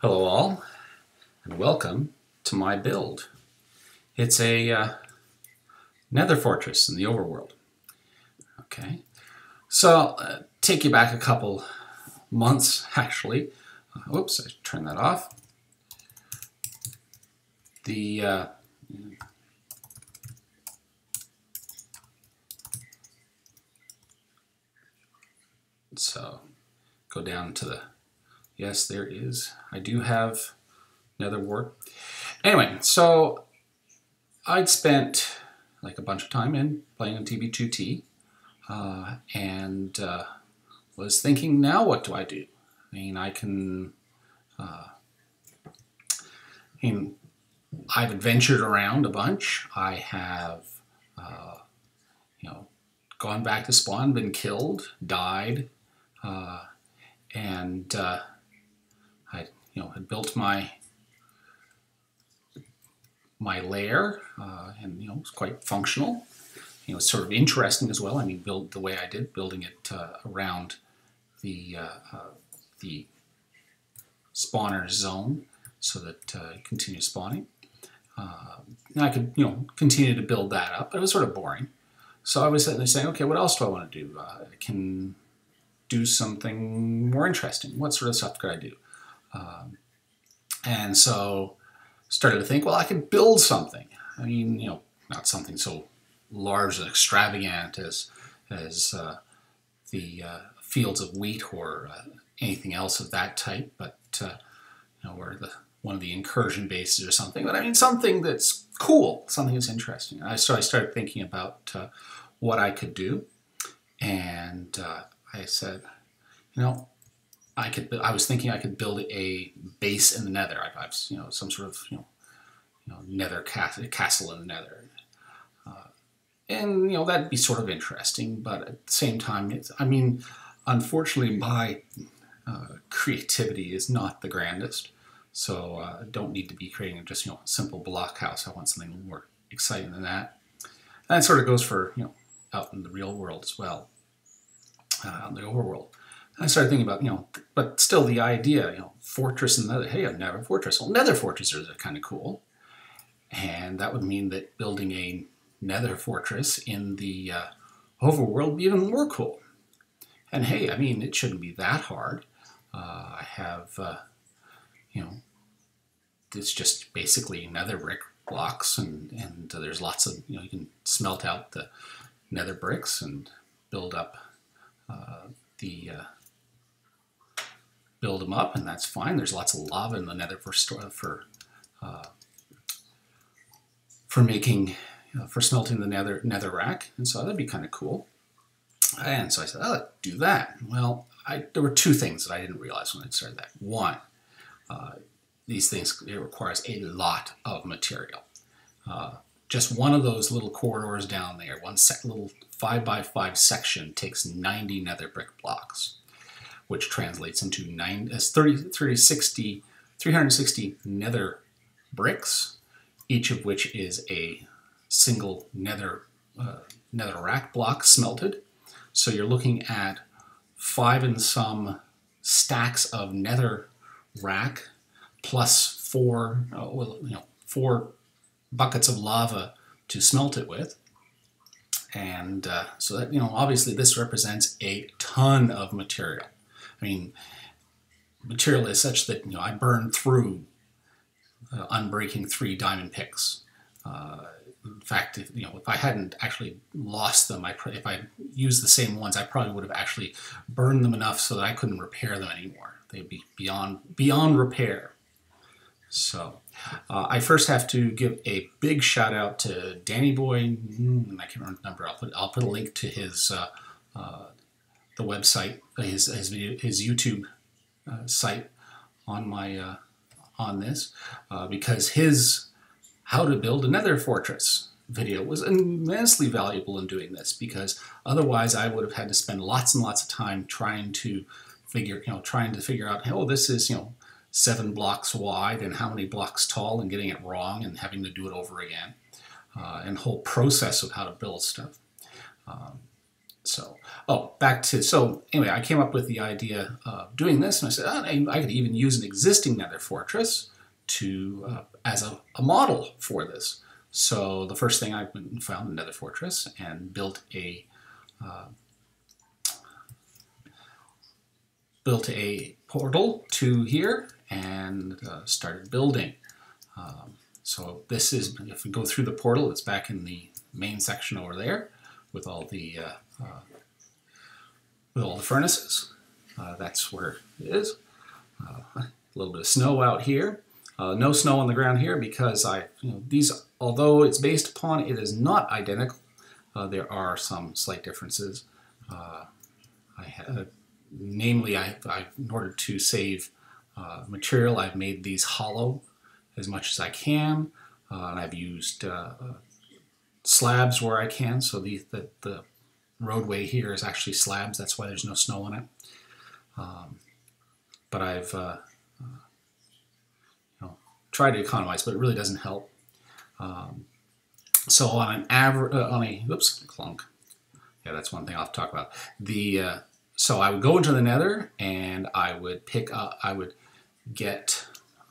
Hello all, and welcome to my build. It's a nether fortress in the overworld. Okay, so take you back a couple months actually. Whoops, I turned that off. So go down to the, yes, there is, I do have nether wart. Anyway, so I'd spent like a bunch of time in playing on TB2T and was thinking, now what do I do? I mean, I've adventured around a bunch. I have, gone back to spawn, been killed, died, and I, had built my lair, and it was quite functional. It's sort of interesting as well. I mean, build the way I did, building it around the spawner zone so that it continues spawning. I could, continue to build that up, but it was sort of boring. So I was sitting there saying, okay, what else do I want to do? I can do something more interesting. What sort of stuff could I do? And so started to think, well, I could build something. I mean, not something so large and extravagant as the fields of wheat or anything else of that type, but or one of the incursion bases or something. But I mean, something that's cool, something that's interesting. And so I started thinking about what I could do, and I said, I was thinking I could build a base in the Nether. I've some sort of Nether castle in the Nether, and that'd be sort of interesting. But at the same time, unfortunately, my creativity is not the grandest, so I don't need to be creating just a simple block house. I want something more exciting than that. And that sort of goes for out in the real world as well, in the overworld. I started thinking about, but still the idea, fortress and nether. Hey, a nether fortress. Well, nether fortresses are kind of cool. And that would mean that building a nether fortress in the overworld would be even more cool. And hey, I mean, it shouldn't be that hard. I have, it's just basically nether brick blocks, and there's lots of, you can smelt out the nether bricks and build up build them up, and that's fine. There's lots of lava in the nether for making, for smelting the nether rack, and so that'd be kind of cool. And so I said, oh, do that. Well, there were two things that I didn't realize when I started that. One, these things, it requires a lot of material. Just one of those little corridors down there, one little 5x5 section takes 90 nether brick blocks, which translates into 360 nether bricks, each of which is a single nether rack block smelted. So you're looking at 5 and some stacks of nether rack plus 4 buckets of lava to smelt it with. And so that, obviously this represents a ton of material. I mean, material is such that, I burned through unbreaking 3 diamond picks. In fact, if I hadn't actually lost them, if I used the same ones, I probably would have actually burned them enough so that I couldn't repair them anymore. They'd be beyond repair. So I first have to give a big shout out to Danny Boy. I can't remember. I'll put a link to his the website, his YouTube site on my on this, because his how to build a nether fortress video was immensely valuable in doing this, because otherwise I would have had to spend lots and lots of time trying to figure out, oh, this is 7 blocks wide and how many blocks tall, and getting it wrong and having to do it over again, and whole process of how to build stuff. So Oh, back to, so anyway, I came up with the idea of doing this, and I said, oh, I could even use an existing Nether fortress to as a model for this. So the first thing I found a Nether fortress and built a portal to here and started building. So this is, if we go through the portal, it's back in the main section over there with all the furnaces. That's where it is. A little bit of snow out here. No snow on the ground here because these, although it's based upon, it is not identical. There are some slight differences. Namely, in order to save material, I've made these hollow as much as I can, and I've used slabs where I can. So the roadway here is actually slabs. That's why there's no snow on it. But I've tried to economize, but it really doesn't help. So on an average, oops, clunk. Yeah, that's one thing I'll have to talk about. So I would go into the Nether and I would pick up, I would get,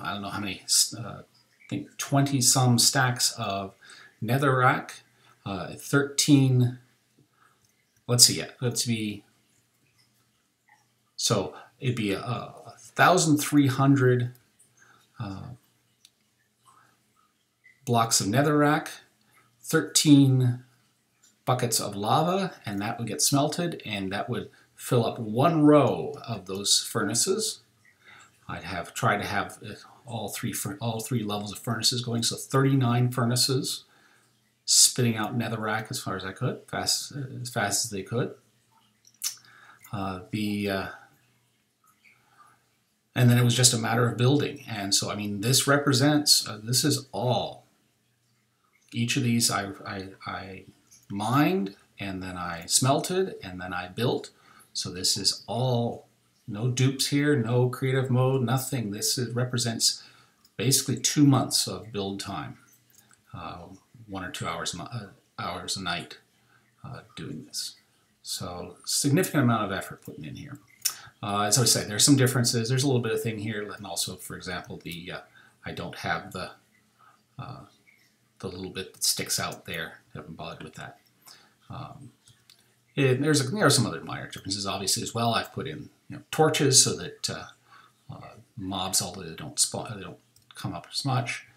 I don't know how many, I think 20 some stacks of netherrack, 13, let's see, so it'd be 1,300 blocks of netherrack, 13 buckets of lava, and that would get smelted, and that would fill up one row of those furnaces. I'd try to have all three levels of furnaces going, so 39 furnaces spitting out netherrack as far as I could, as fast as they could. And then it was just a matter of building. And so, I mean, this represents, this is all. Each of these I mined, and then I smelted, and then I built. So this is all, no dupes here, no creative mode, nothing. This represents basically 2 months of build time, 1 or 2 hours a night doing this. So significant amount of effort putting in here. As I said, there's some differences. There's a little bit of thing here, and also, for example, I don't have the little bit that sticks out there. I haven't bothered with that. There are some other minor differences, obviously, as well. I've put in torches so that mobs, although they don't come up as much.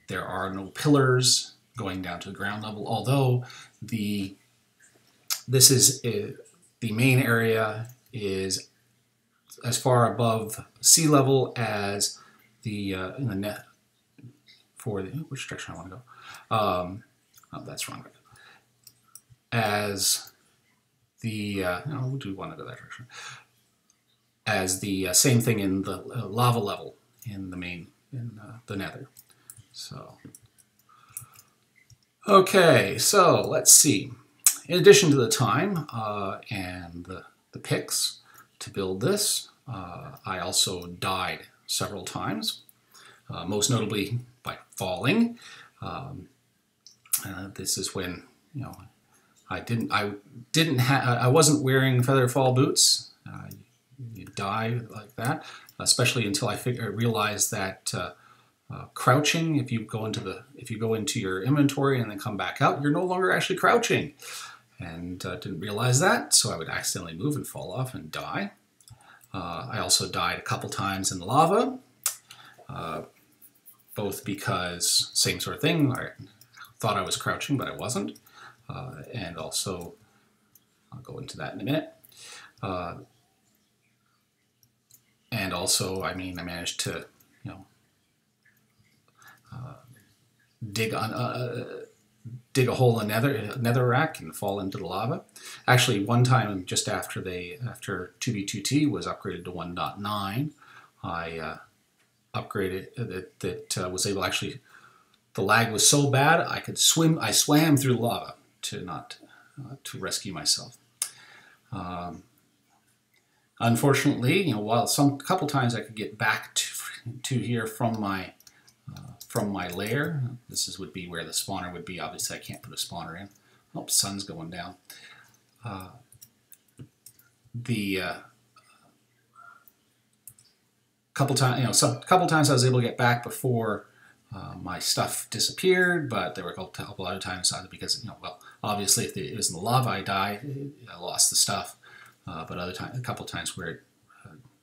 There are no pillars going down to the ground level, although the main area is as far above sea level as the in the net for the, which direction I want to go. Oh, that's wrong. As the no, we do want to go that direction. As the same thing in the lava level in the main the Nether. So okay, so let's see. In addition to the time and the picks to build this, I also died several times, most notably by falling. This is when I wasn't wearing feather fall boots. You die like that, especially until I realized that crouching, if you go into your inventory and then come back out, you're no longer actually crouching. And didn't realize that, so I would accidentally move and fall off and die. I also died a couple times in lava, both because, same sort of thing, I thought I was crouching, but I wasn't. And also, I'll go into that in a minute. And also, I mean, I managed to, dig a hole in netherrack and fall into the lava. Actually, one time just after 2b2t was upgraded to 1.9, I upgraded that was able, actually, the lag was so bad I could swim. I swam through the lava to rescue myself. Unfortunately, while a couple times I could get back to here from my lair. This would be where the spawner would be. Obviously, I can't put a spawner in. Oh, sun's going down. the couple times, couple times I was able to get back before my stuff disappeared, but there were a couple other times either because, well, obviously if it was in the lava I died, I lost the stuff, but a couple times where it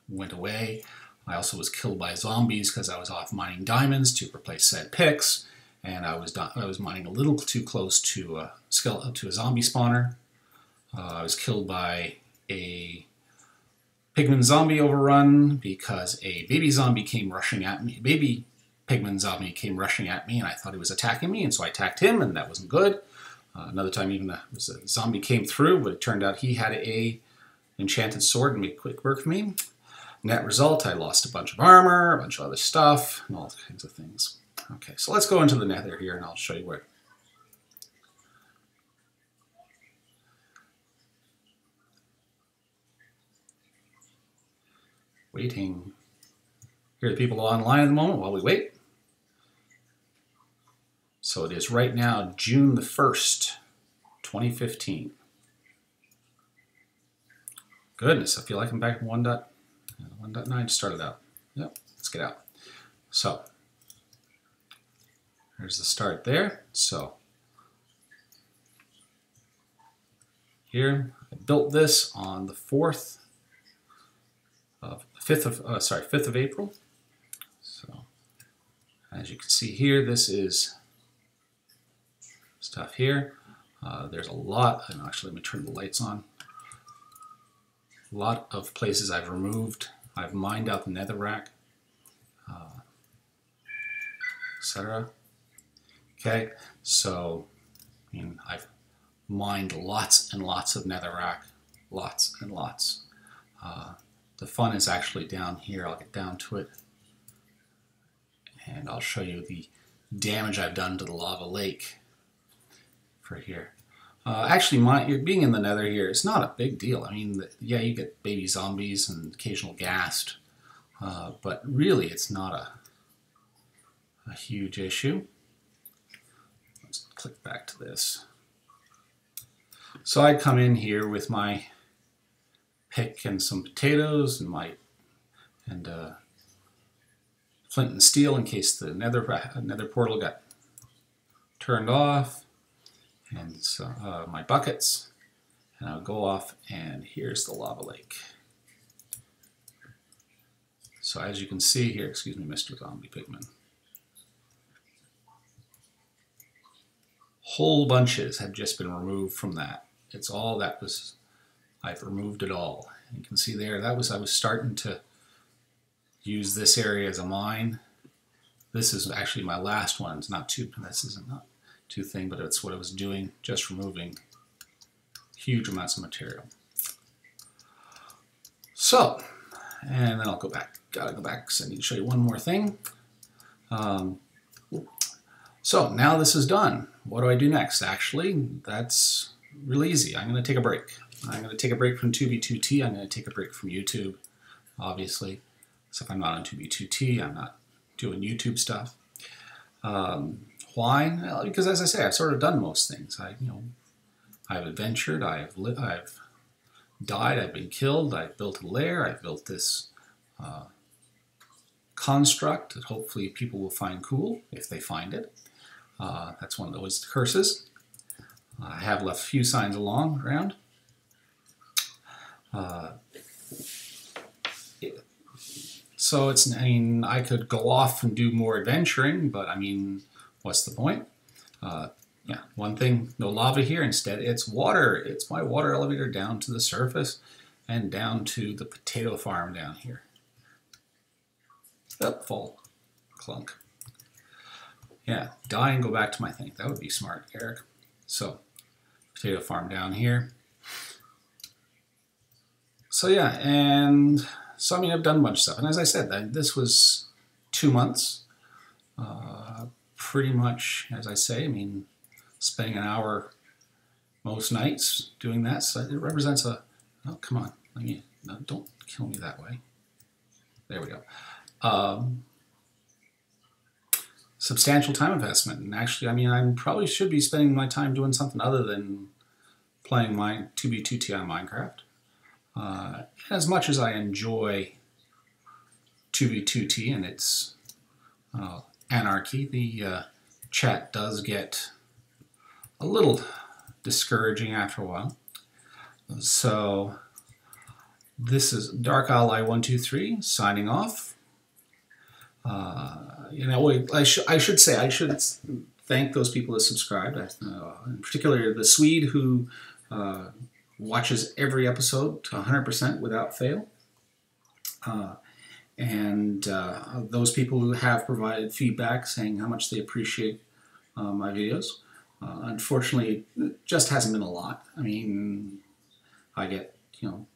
went away. I also was killed by zombies because I was off mining diamonds to replace said picks, and I was mining a little too close to a zombie spawner. I was killed by a pigman zombie overrun because a baby zombie came rushing at me. Baby pigman zombie came rushing at me, and I thought he was attacking me, and so I attacked him, and that wasn't good. Another time, even a zombie came through, but it turned out he had a enchanted sword and made quick work for me. Net result, I lost a bunch of armor, a bunch of other stuff, and all kinds of things. Okay, so let's go into the Nether here, and I'll show you where. Waiting. Here are the people online at the moment while we wait. So it is right now June the 1st, 2015. Goodness, I feel like I'm back in 1.9 started out. Yep, let's get out. So there's the start there. So here, I built this on the 5th of April. So as you can see here, this is stuff here. There's a lot, and actually let me turn the lights on. A lot of places I've removed. I've mined out the netherrack, etc. Okay, so I've mined lots and lots of netherrack, lots and lots. The fun is actually down here. I'll get down to it, and I'll show you the damage I've done to the lava lake for here. Actually, being in the Nether here, it's not a big deal. I mean, yeah, you get baby zombies and occasional ghast, but really it's not a huge issue. Let's click back to this. So I come in here with my pick and some potatoes and flint and steel in case the nether portal got turned off. And so my buckets, and I'll go off, and here's the lava lake. So as you can see here, excuse me, Mr. Zombie Pigman, whole bunches have just been removed from that. It's all that was, I've removed it all. And you can see there, I was starting to use this area as a mine. This is actually my last one. It's not too, this isn't not too thing, but it's what I was doing, just removing huge amounts of material. So, and then I'll go back. Gotta go back because I need to show you one more thing. So now this is done. What do I do next? Actually, that's really easy. I'm going to take a break. I'm going to take a break from 2B2T. I'm going to take a break from YouTube, obviously. So if I'm not on 2B2T, I'm not doing YouTube stuff. Why? Well, because as I say, I've sort of done most things. I've adventured, I've died, I've been killed, I've built a lair, I've built this construct that hopefully people will find cool if they find it. That's one of those curses. I have left a few signs along around. So it's, I could go off and do more adventuring, but what's the point? Yeah, one thing, no lava here. Instead, it's water. It's my water elevator down to the surface and down to the potato farm down here. Up, fall, clunk. Yeah, die and go back to my thing. That would be smart, Eric. So, potato farm down here. So yeah, and so I've done a bunch of stuff. And as I said, this was 2 months. Pretty much, as I say, spending an hour most nights doing that. So it represents a, oh, come on, no, don't kill me that way. There we go. Substantial time investment. And actually, I probably should be spending my time doing something other than playing my 2B2T on Minecraft. As much as I enjoy 2v2t and its anarchy, the chat does get a little discouraging after a while. So this is Dark Ally 123 signing off. You know, I should thank those people that subscribed, in particular the Swede who watches every episode to 100% without fail. And those people who have provided feedback saying how much they appreciate my videos. Unfortunately, it just hasn't been a lot. I mean, I get, you know,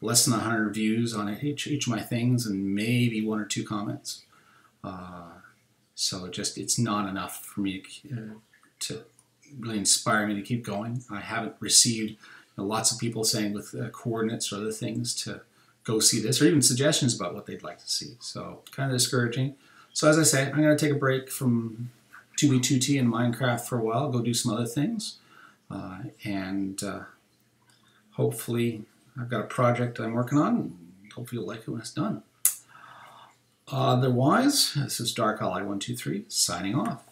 less than 100 views on each of my things and maybe 1 or 2 comments. So it's not enough for me to really inspire me to keep going. I haven't received lots of people saying with coordinates or other things to go see this, or even suggestions about what they'd like to see. So kind of discouraging. So as I say, I'm going to take a break from 2v2t and Minecraft for a while, go do some other things, and hopefully I've got a project I'm working on. Hopefully you'll like it when it's done. Otherwise, this is Dark Ally 123 signing off.